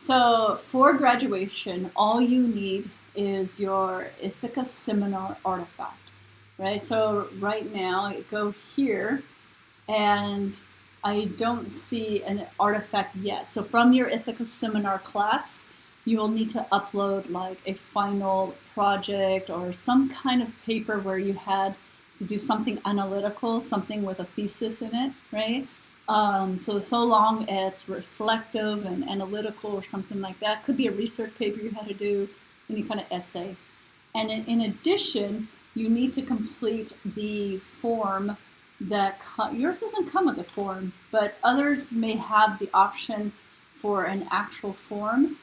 So for graduation, all you need is your Ithaca seminar artifact, right? So right now, I go here, and I don't see an artifact yet. So from your Ithaca seminar class, you will need to upload like a final project or some kind of paper where you had to do something analytical, something with a thesis in it, right? So long as it's reflective and analytical or something like that. Could be a research paper you had to do, any kind of essay. And in addition, you need to complete the form that yours doesn't come with a form, but others may have the option for an actual form.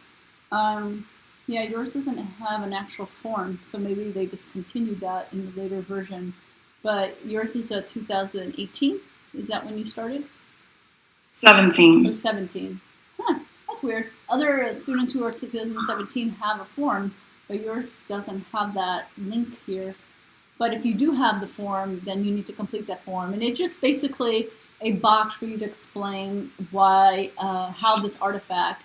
Yeah, yours doesn't have an actual form, so maybe they discontinued that in the later version. But yours is a 2018. Is that when you started? 17. Or 17. Huh, that's weird. Other students who are 2017 have a form, but yours doesn't have that link here. But if you do have the form, then you need to complete that form. And it's just basically a box for you to explain why, how this artifact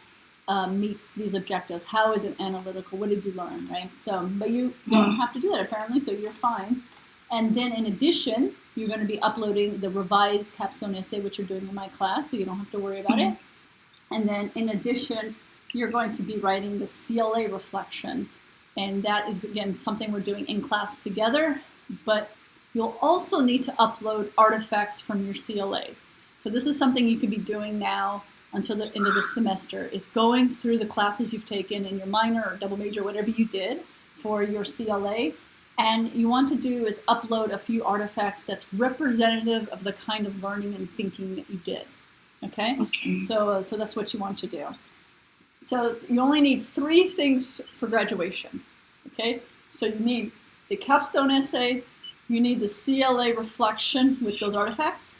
meets these objectives. How is it analytical? What did you learn, right? So, but you don't have to do that apparently, so you're fine. And then in addition, you're going to be uploading the revised capstone essay, which you're doing in my class, so you don't have to worry about it. And then in addition, you're going to be writing the CLA reflection. And that is, again, something we're doing in class together. But you'll also need to upload artifacts from your CLA. So this is something you could be doing now until the end of the semester, is going through the classes you've taken in your minor or double major, whatever you did for your CLA. And you want to do is upload a few artifacts that's representative of the kind of learning and thinking that you did. Okay? So that's what you want to do. So you only need 3 things for graduation. Okay? So you need the capstone essay, you need the CLA reflection with those artifacts,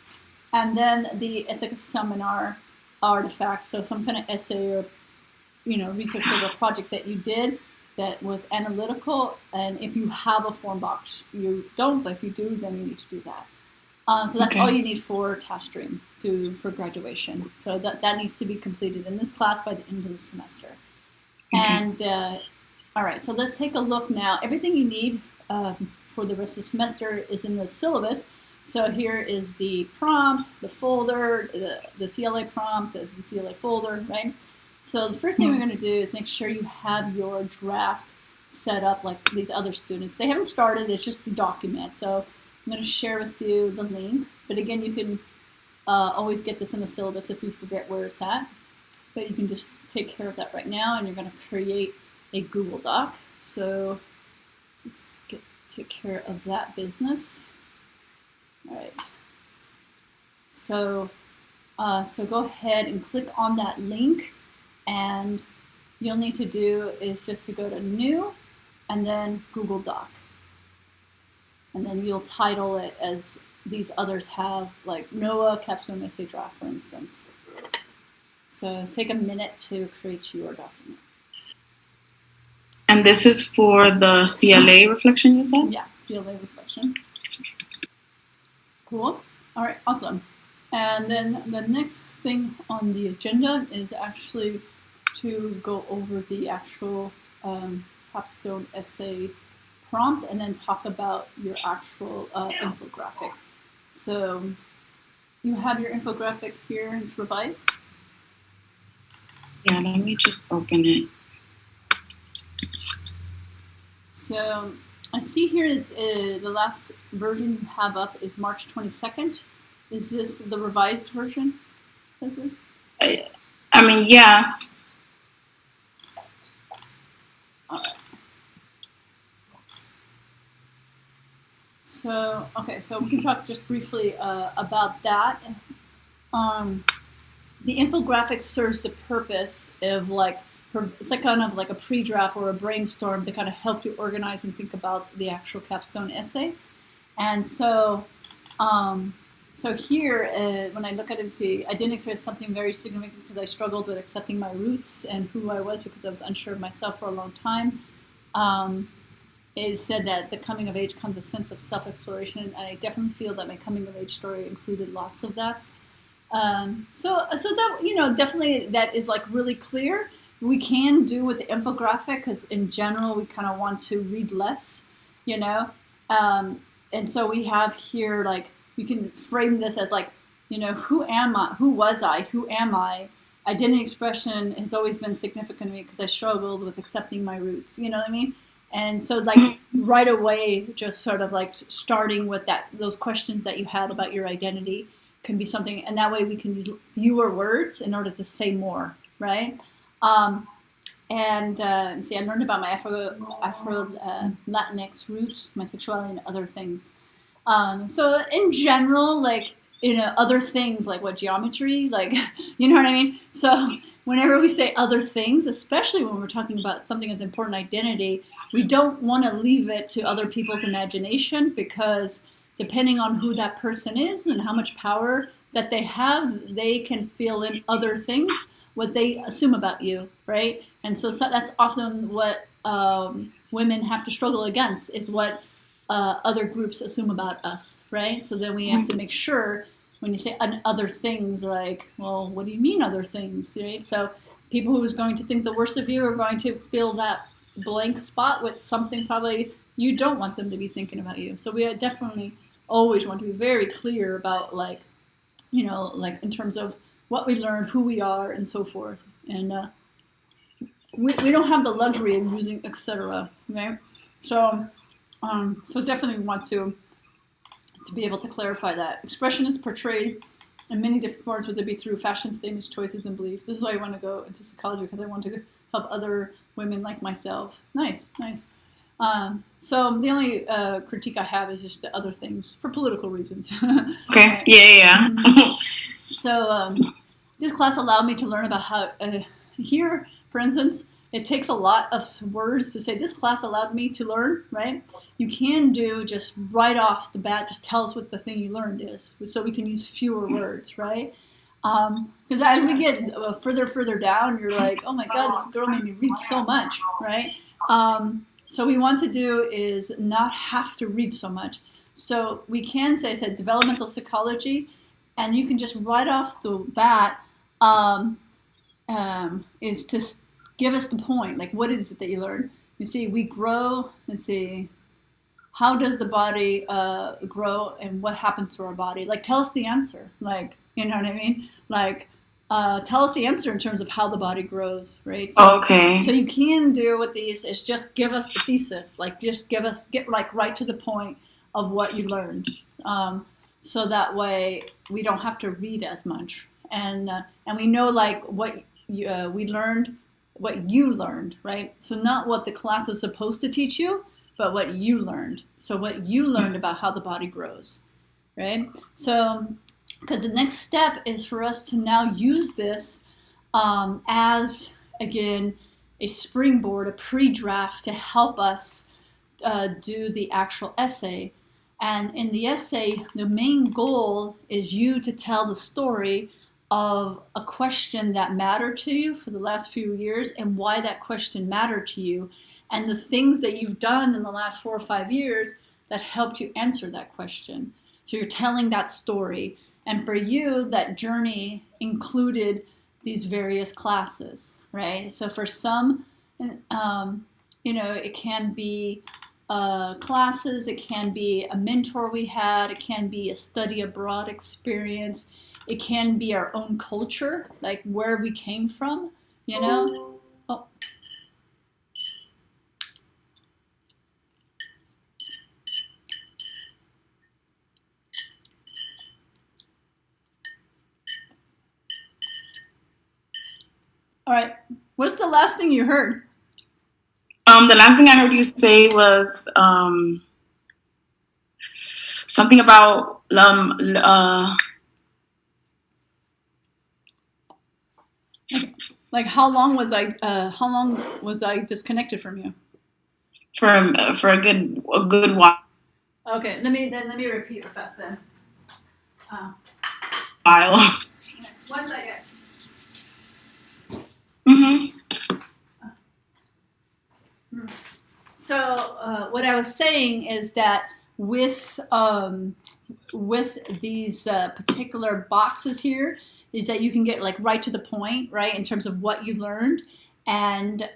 and then the Ithaca seminar artifacts, so some kind of essay or research paper project that you did that was analytical. And if you have a form box, you don't, but if you do, then you need to do that. So that's all you need for task stream for graduation. So that needs to be completed in this class by the end of the semester. And all right, so let's take a look now. Everything you need for the rest of the semester is in the syllabus. So here is the prompt, the folder, the CLA prompt, the CLA folder, right? So the first thing we're going to do is make sure you have your draft set up like these other students. They haven't started, it's just the document. So I'm going to share with you the link. But again, you can always get this in the syllabus if you forget where it's at. But you can just take care of that right now, and you're going to create a Google Doc. So let's take care of that business. All right. So go ahead and click on that link, and you'll need to do is just to go to New, and then Google Doc. And then you'll title it as these others have, like NOAA Capstone Essay Draft, for instance. So take a minute to create your document. And this is for the CLA reflection, you said? Yeah, CLA reflection. Cool. All right, awesome. And then the next thing on the agenda is actually to go over the actual capstone essay prompt and then talk about your actual infographic. So you have your infographic here, it's revised. Yeah, let me just open it. So I see here it's the last version you have up is March 22nd. Is this the revised version? Is it? I mean, yeah. All right. So, okay, so we can talk just briefly about that. The infographic serves the purpose of it's like kind of like a pre-draft or a brainstorm to kind of help you organize and think about the actual capstone essay. And so here, when I look at it and see, I didn't expect something very significant because I struggled with accepting my roots and who I was because I was unsure of myself for a long time. It said that the coming of age comes a sense of self-exploration, and I definitely feel that my coming of age story included lots of that. So that, definitely that is like really clear. we can do with the infographic, because in general we kind of want to read less, you know. And so we have here, like, we can frame this as like, you know, who am I? Who was I? Who am I? Identity expression has always been significant to me because I struggled with accepting my roots. You know what I mean? And so, like, right away, just sort of like starting with those questions that you had about your identity can be something, and that way we can use fewer words in order to say more, right? See, I learned about my Afro Latinx roots, my sexuality, and other things. So in general, like, you know, other things, like what, geometry, like, you know what I mean? So whenever we say other things, especially when we're talking about something as important as identity, we don't want to leave it to other people's imagination, because depending on who that person is and how much power that they have, they can fill in other things, what they assume about you, right? And so that's often what women have to struggle against, is what other groups assume about us, right? So then we have to make sure, when you say other things, like, well, what do you mean other things, right? So people who is going to think the worst of you are going to fill that blank spot with something probably you don't want them to be thinking about you. So we definitely always want to be very clear about, like, you know, like in terms of what we learned, who we are, and so forth. And we don't have the luxury of using etc., right? So definitely want to be able to clarify that. Expression is portrayed in many different forms, whether it be through fashion statements, choices, and beliefs. This is why I want to go into psychology, because I want to help other women like myself. Nice. So the only critique I have is just the other things, for political reasons. Okay. Yeah. So this class allowed me to learn about how, here, for instance, it takes a lot of words to say, this class allowed me to learn, right? You can do just right off the bat, just tell us what the thing you learned is, so we can use fewer words, right? Because as we get further down, you're like, oh my God, this girl made me read so much, right? So what we want to do is not have to read so much. So we can say, I said, developmental psychology, and you can just right off the bat is to give us the point. Like, what is it that you learned? You see, we grow. Let's see, how does the body grow, and what happens to our body? Like, tell us the answer. Like, you know what I mean? Like, tell us the answer in terms of how the body grows, right? So, okay. So you can do with these is just give us the thesis. Like, just get like right to the point of what you learned. So that way we don't have to read as much, and we know, like, what we learned. What you learned, right? So not what the class is supposed to teach you, but what you learned. So what you learned about how the body grows, right? So, because the next step is for us to now use this as, again, a springboard, a pre-draft to help us do the actual essay. And in the essay, the main goal is you to tell the story of a question that mattered to you for the last few years, and why that question mattered to you, and the things that you've done in the last 4 or 5 years that helped you answer that question. So you're telling that story. And for you, that journey included these various classes, right? So for some, you know, it can be classes, it can be a mentor we had, it can be a study abroad experience, it can be our own culture, like where we came from, you know? Oh. All right, what's the last thing you heard? The last thing I heard you say was something about like how long was I disconnected from you? For a good while. Okay, let me repeat it fast then. While. 1 second. So what I was saying is that with these particular boxes here, is that you can get like right to the point, right, in terms of what you learned, And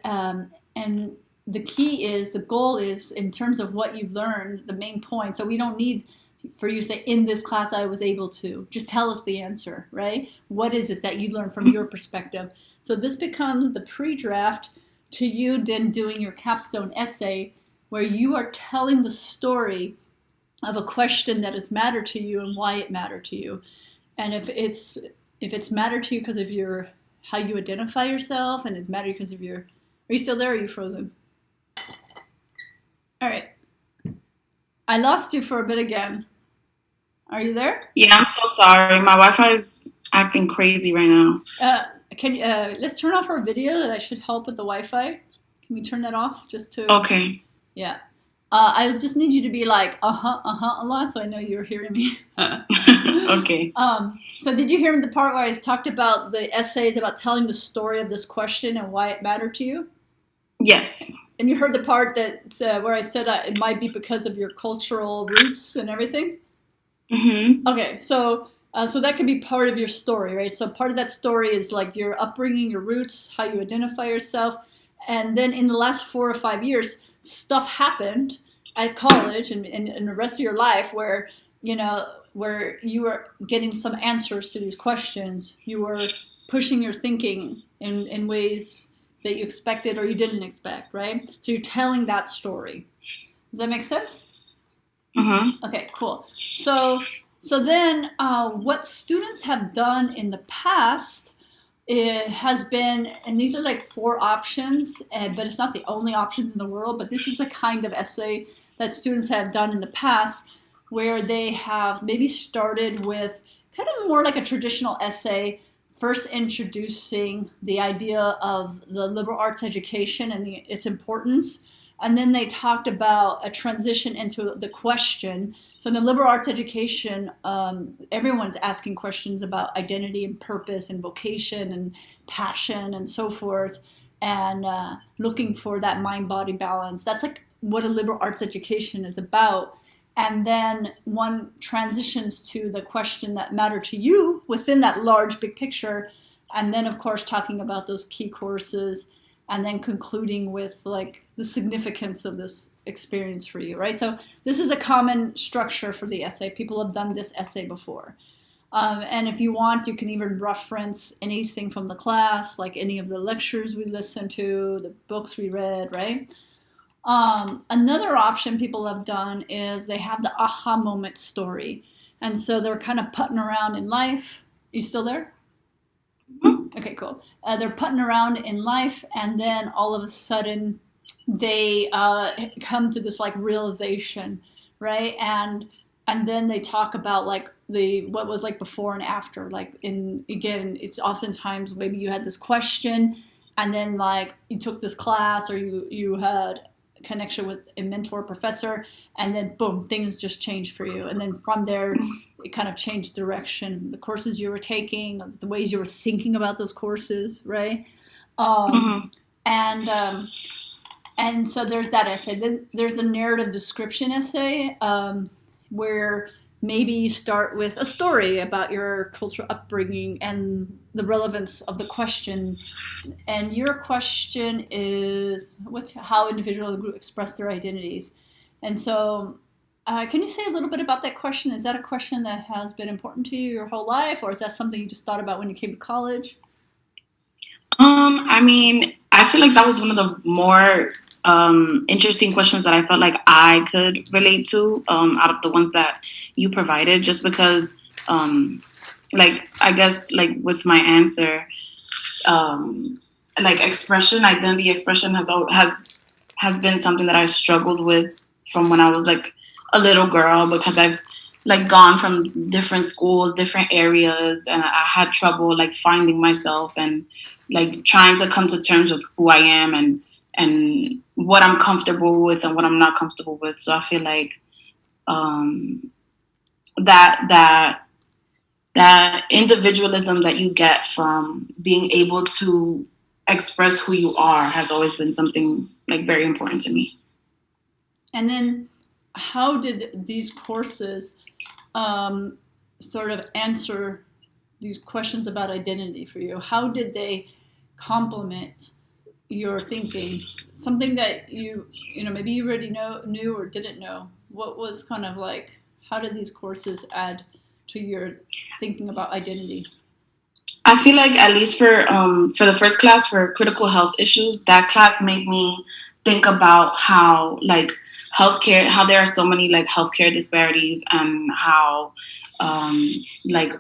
the key is, the goal is, in terms of what you learned, the main point. So we don't need for you to say, in this class I was able to. Just tell us the answer, right? What is it that you learned from your perspective? So this becomes the pre-draft to you then doing your capstone essay, where you are telling the story of a question that has mattered to you and why it mattered to you. And if it's mattered to you because of your how you identify yourself, and it's mattered because of your, are you still there, or are you frozen? All right. I lost you for a bit again. Are you there? Yeah, I'm so sorry. My Wi-Fi is acting crazy right now. Let's turn off our video. That should help with the Wi-Fi. Can we turn that off just to? Okay. Yeah. I just need you to be like, a lot, so I know you're hearing me. Okay. So did you hear the part where I talked about the essays about telling the story of this question and why it mattered to you? Yes. And you heard the part that where I said it might be because of your cultural roots and everything? Mm-hmm. Okay, so that could be part of your story, right? So part of that story is like your upbringing, your roots, how you identify yourself. And then in the last 4 or 5 years, stuff happened at college and the rest of your life where, where you were getting some answers to these questions. You were pushing your thinking in ways that you expected or you didn't expect, right? So you're telling that story. Does that make sense? Mm-hmm. Okay, cool. So then what students have done in the past, it has been, and these are like 4 options, but it's not the only options in the world, but this is the kind of essay that students have done in the past, where they have maybe started with kind of more like a traditional essay, first introducing the idea of the liberal arts education and its importance. And then they talked about a transition into the question. So in the liberal arts education, everyone's asking questions about identity and purpose and vocation and passion and so forth, and looking for that mind-body balance. That's like what a liberal arts education is about. And then one transitions to the question that matter to you within that large big picture. And then, of course, talking about those key courses, and then concluding with like the significance of this experience for you, right? So this is a common structure for the essay. People have done this essay before. And if you want, you can even reference anything from the class, like any of the lectures we listened to, the books we read, right? Another option people have done is they have the aha moment story. And so they're kind of putting around in life. You still there? Okay, cool. They're putting around in life, and then all of a sudden they come to this like realization, right? And then they talk about like what was like before and after. Like again, it's oftentimes maybe you had this question, and then like you took this class, or you had a connection with a mentor professor, and then boom, things just changed for you. And then from there, it kind of changed direction, the courses you were taking, the ways you were thinking about those courses, right? And so there's that essay. Then there's the narrative description essay, where maybe you start with a story about your cultural upbringing and the relevance of the question. And your question is how individuals and group express their identities. And so can you say a little bit about that question? Is that a question that has been important to you your whole life, or is that something you just thought about when you came to college? I mean, I feel like that was one of the more interesting questions that I felt like I could relate to out of the ones that you provided, just because, like, I guess, like, with my answer, like, identity expression has been something that I struggled with from when I was, like, a little girl, because I've like gone from different schools, different areas, and I had trouble like finding myself and like trying to come to terms with who I am and what I'm comfortable with and what I'm not comfortable with. So I feel like that individualism that you get from being able to express who you are has always been something like very important to me. And then how did these courses sort of answer these questions about identity for you? How did they complement, your thinking? Something that maybe you already knew or didn't know. What was kind of like, how did these courses add to your thinking about identity? I feel like at least for the first class for critical health issues, that class made me think about how like healthcare, how there are so many like healthcare disparities, and how like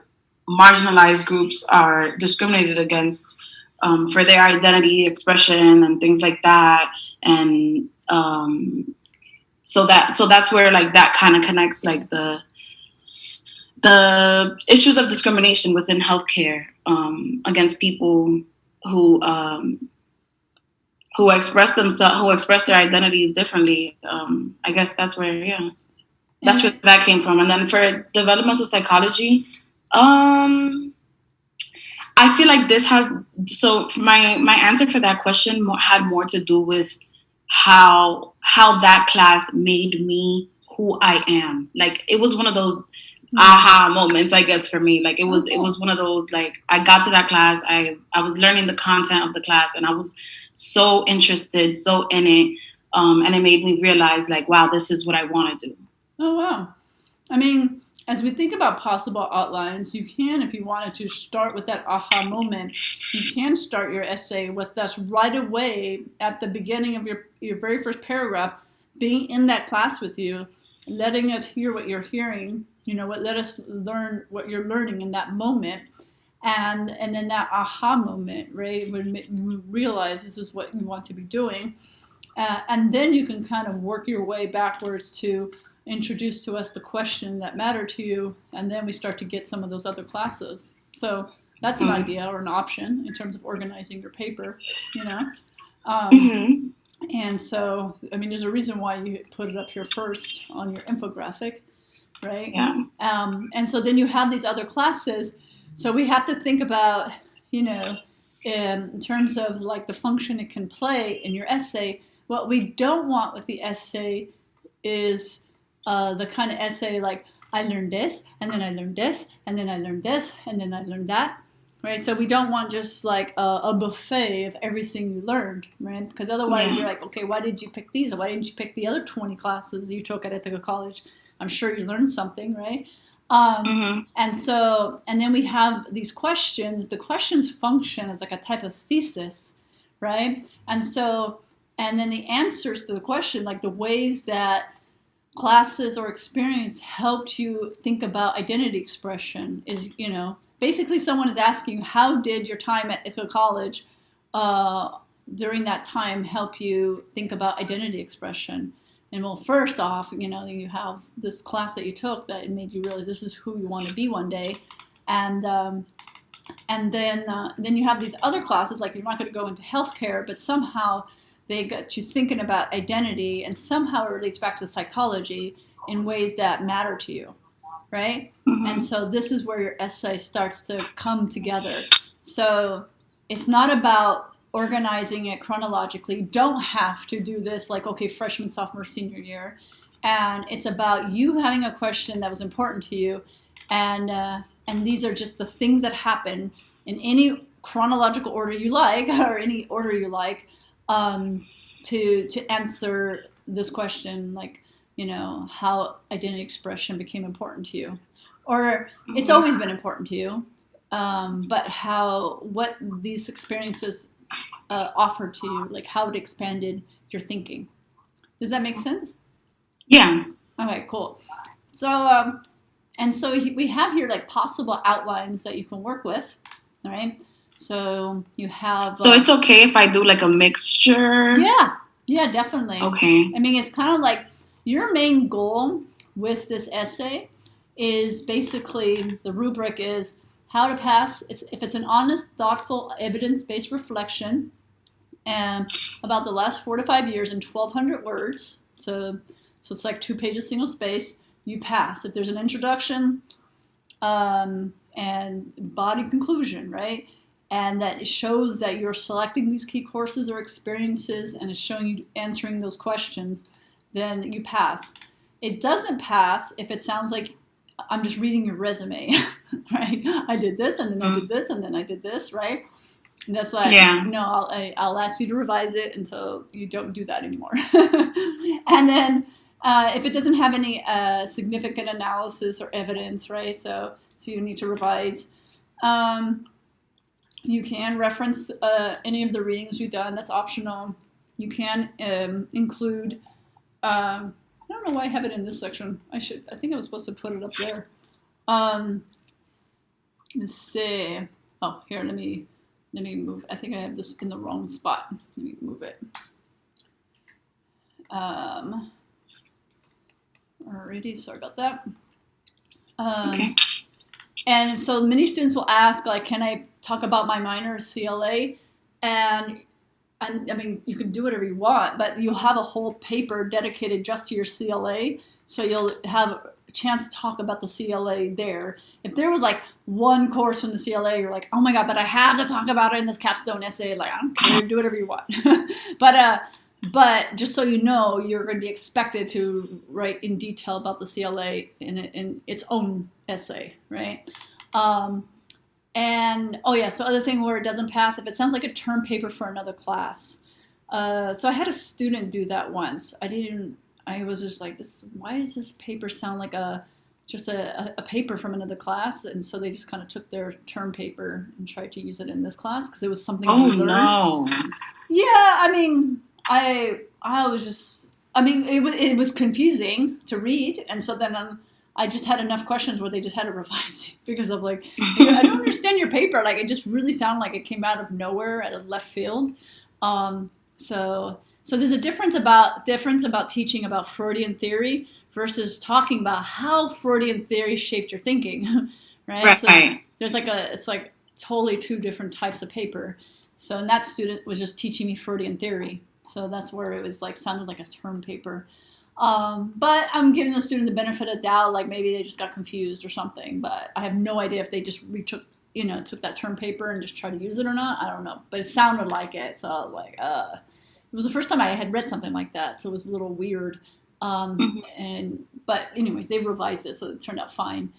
marginalized groups are discriminated against for their identity expression and things like that, and so that's where like that kind of connects like the issues of discrimination within healthcare against people who who express their identities differently. I guess that's where that's where that came from. And then for developmental psychology, I feel like this has my answer for that question had more to do with how that class made me who I am. Like it was one of those aha moments, I guess, for me. Like it was one of those, like I got to that class, I was learning the content of the class, and I was so interested, so in it, and it made me realize like, wow, this is what I want to do. Oh wow. I mean, as we think about possible outlines, you can, if you wanted to, start with that aha moment. You can start your essay with us right away at the beginning of your very first paragraph, being in that class with you, letting us hear what you're hearing, let us learn what you're learning in that moment. And then that aha moment, right, when you realize this is what you want to be doing. And then you can kind of work your way backwards to introduce to us the question that mattered to you, and then we start to get some of those other classes. So that's an idea or an option in terms of organizing your paper, And so, I mean, there's a reason why you put it up here first on your infographic, right? Yeah. And so then you have these other classes. So we have to think about, in terms of like the function it can play in your essay. What we don't want with the essay is the kind of essay like, I learned this, and then I learned this, and then I learned this, and then I learned that, right? So we don't want just like a buffet of everything you learned, right? Because otherwise you're like, okay, why did you pick these? Or why didn't you pick the other 20 classes you took at Ithaca College? I'm sure you learned something, right? And then we have these questions. The questions function as like a type of thesis, right? And then the answers to the question, like the ways that classes or experience helped you think about identity expression is, basically someone is asking you, how did your time at Ithaca College during that time help you think about identity expression? And well, first off, you have this class that you took that made you realize this is who you want to be one day. And then you have these other classes, like you're not going to go into healthcare, but somehow they got you thinking about identity, and somehow it relates back to psychology in ways that matter to you, right? And so this is where your essay starts to come together. So it's not about organizing it chronologically. You don't have to do this like, okay, freshman, sophomore, senior year. And it's about you having a question that was important to you. And these are just the things that happen in any chronological order you like, or any order you like, to answer this question, like, how identity expression became important to you. Or it's always been important to you, but what these experiences offered to you, like how it expanded your thinking. Does that make sense? Yeah. Okay, cool. So, we have here like possible outlines that you can work with, all right? So you have... So it's okay if I do like a mixture? Yeah, definitely. Okay. I mean, it's kind of like your main goal with this essay is basically, the rubric is how to pass, if it's an honest, thoughtful, evidence-based reflection about the last 4 to 5 years in 1,200 words, so it's like 2 pages, single space, you pass. If there's an introduction and body conclusion, right? And that it shows that you're selecting these key courses or experiences, and it's showing you answering those questions, then you pass. It doesn't pass if it sounds like I'm just reading your resume, right? I did this, and then I did this, and then I did this, right? And that's like, Yeah. no, I'll ask you to revise it until you don't do that anymore. And then if it doesn't have any significant analysis or evidence, right? So you need to revise. You can reference any of the readings you've done. That's optional. You can include. I don't know why I have it in this section. I think I was supposed to put it up there. Let's see. Oh, here. Let me move. I think I have this in the wrong spot. Let me move it. Alrighty, sorry about that. Okay. And so many students will ask, like, can I talk about my minor CLA? And I mean, you can do whatever you want, but you'll have a whole paper dedicated just to your CLA. So you'll have a chance to talk about the CLA there. If there was like one course from the CLA, you're like, oh my God, but I have to talk about it in this capstone essay. Like, I don't care, do whatever you want. But just so you know, you're going to be expected to write in detail about the CLA in its own essay, right? And so other thing where it doesn't pass, if it sounds like a term paper for another class. So I had a student do that once. I was just like, why does this paper sound like just a paper from another class? And so they just kind of took their term paper and tried to use it in this class because it was something we learned. No. Yeah, I mean, I was just, I mean, it was confusing to read, and so then I just had enough questions where they just had to revise it because of like, I don't understand your paper. Like, it just really sounded like it came out of nowhere at a left field. So there's a difference about teaching about Freudian theory versus talking about how Freudian theory shaped your thinking, right? Right. So there's it's like totally two different types of paper. So, and that student was just teaching me Freudian theory. So that's where it was like, sounded like a term paper. But I'm giving the student the benefit of the doubt, like maybe they just got confused or something. But I have no idea if they just took that term paper and just tried to use it or not. I don't know. But it sounded like it. So I was like, it was the first time I had read something like that. So it was a little weird. But anyways, they revised it, so it turned out fine.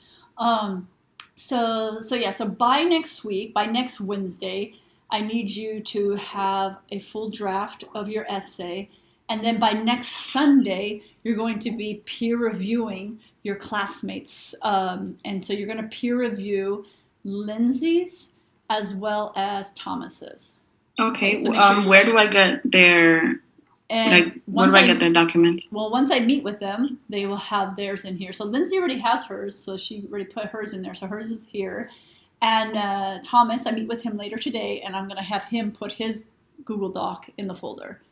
So by next Wednesday, I need you to have a full draft of your essay. And then by next Sunday, you're going to be peer reviewing your classmates. And so you're going to peer review Lynzie's as well as Thomas's. Okay. So where do I get their... where do I get their documents? Well, once I meet with them, they will have theirs in here. So Lynzie already has hers, so she already put hers in there. So hers is here. And Thomas, I meet with him later today, and I'm going to have him put his Google Doc in the folder.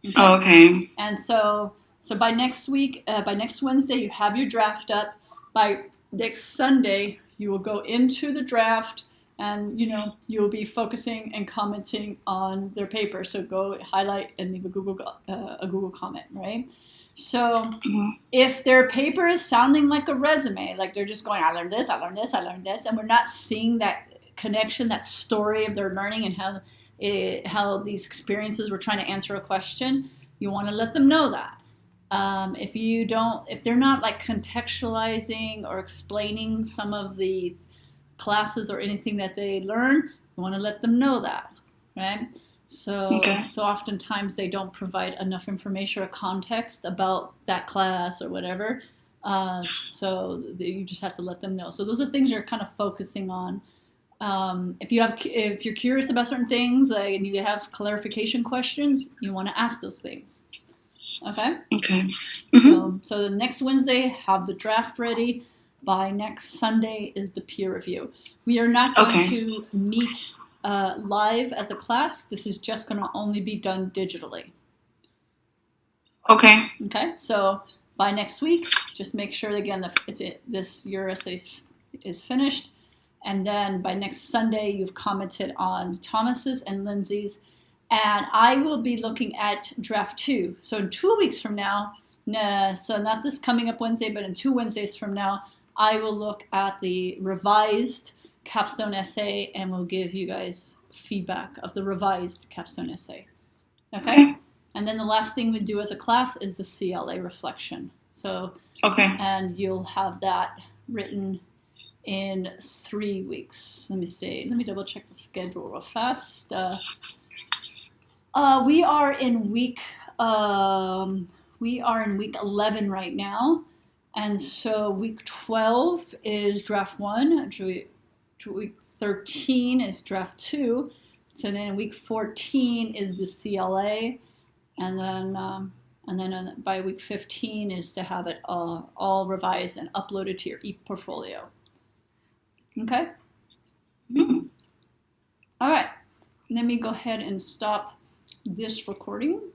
Okay? Oh, okay. And so by next Wednesday, you have your draft up. By next Sunday, you will go into the draft, and you will be focusing and commenting on their paper. So go highlight and leave a Google comment, right? So if their paper is sounding like a resume, like they're just going, I learned this, and we're not seeing that connection, that story of their learning and how these experiences were trying to answer a question, you want to let them know that. If they're not like contextualizing or explaining some of the classes or anything that they learn, you want to let them know that, right? So oftentimes they don't provide enough information or context about that class or whatever. So you just have to let them know. So those are things you're kind of focusing on. If you're curious about certain things, and you have clarification questions, you want to ask those things. Okay? Okay. So the next Wednesday, have the draft ready. By next Sunday is the peer review. We are not going to meet live as a class. This is just going to only be done digitally. Okay. Okay. So by next week, just make sure again that your essay is finished, and then by next Sunday you've commented on Thomas's and Lynzie's, and I will be looking at draft 2. So in 2 weeks from now, so not this coming up Wednesday, but in 2 Wednesdays from now, I will look at the revised capstone essay and will give you guys feedback of the revised capstone essay. Okay? And then the last thing we do as a class is the CLA reflection. So, and you'll have that written in 3 weeks. Let me see. Let me double check the schedule real fast. We are in week 11 right now, and so week 12 is draft 1. Actually, week 13 is draft 2. So then week 14 is the CLA, and then by week 15 is to have it all revised and uploaded to your e-portfolio. Okay? Mm-hmm. All right. Let me go ahead and stop this recording.